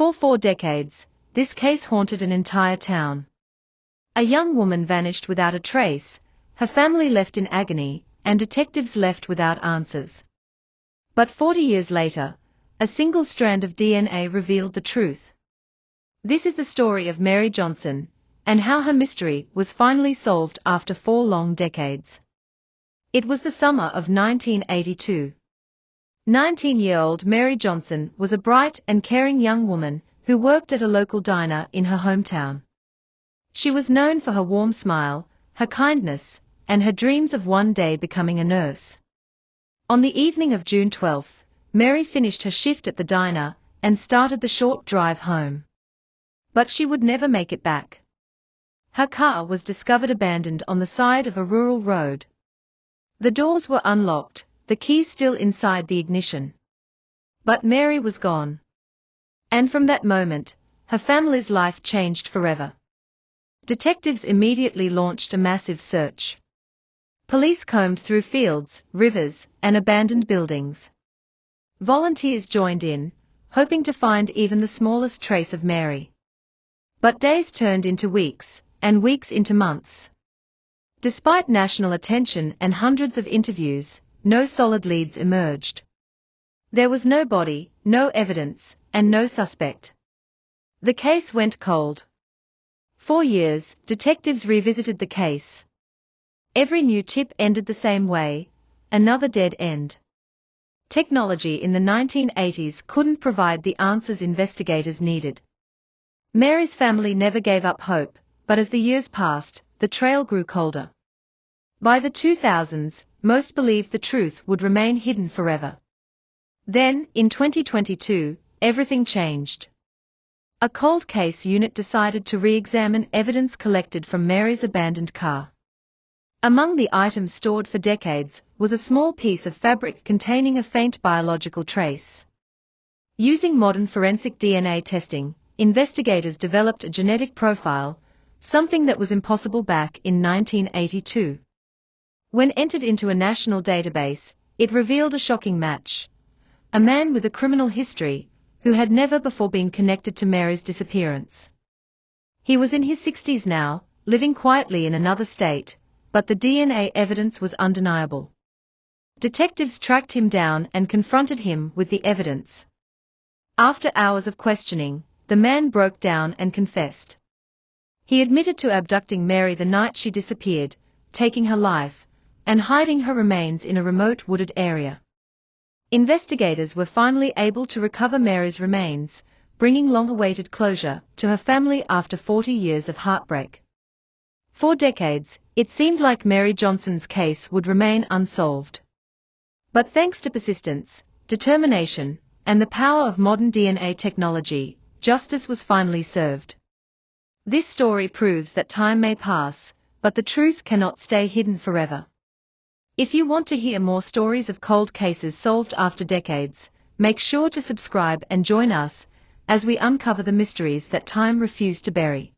For 4 decades, this case haunted an entire town. A young woman vanished without a trace, her family left in agony, and detectives left without answers. But 40 years later, a single strand of DNA revealed the truth. This is the story of Mary Johnson, and how her mystery was finally solved after 4 long decades. It was the summer of 1982. 19-year-old Mary Johnson was a bright and caring young woman who worked at a local diner in her hometown. She was known for her warm smile, her kindness, and her dreams of one day becoming a nurse. On the evening of June 12, Mary finished her shift at the diner and started the short drive home. But she would never make it back. Her car was discovered abandoned on the side of a rural road. The doors were unlocked, the keys still inside the ignition. But Mary was gone. And from that moment, her family's life changed forever. Detectives immediately launched a massive search. Police combed through fields, rivers, and abandoned buildings. Volunteers joined in, hoping to find even the smallest trace of Mary. But days turned into weeks, and weeks into months. Despite national attention and hundreds of interviews, no solid leads emerged. There was no body, no evidence, and no suspect. The case went cold. For years, detectives revisited the case. Every new tip ended the same way: another dead end. Technology in the 1980s couldn't provide the answers investigators needed. Mary's family never gave up hope, but as the years passed, the trail grew colder. By the 2000s, most believed the truth would remain hidden forever. Then, in 2022, everything changed. A cold case unit decided to re-examine evidence collected from Mary's abandoned car. Among the items stored for decades was a small piece of fabric containing a faint biological trace. Using modern forensic DNA testing, investigators developed a genetic profile, something that was impossible back in 1982. When entered into a national database, it revealed a shocking match: a man with a criminal history, who had never before been connected to Mary's disappearance. He was in his 60s now, living quietly in another state, but the DNA evidence was undeniable. Detectives tracked him down and confronted him with the evidence. After hours of questioning, the man broke down and confessed. He admitted to abducting Mary the night she disappeared, taking her life, and hiding her remains in a remote wooded area. Investigators were finally able to recover Mary's remains, bringing long-awaited closure to her family after 40 years of heartbreak. For decades, it seemed like Mary Johnson's case would remain unsolved. But thanks to persistence, determination, and the power of modern DNA technology, justice was finally served. This story proves that time may pass, but the truth cannot stay hidden forever. If you want to hear more stories of cold cases solved after decades, make sure to subscribe and join us as we uncover the mysteries that time refused to bury.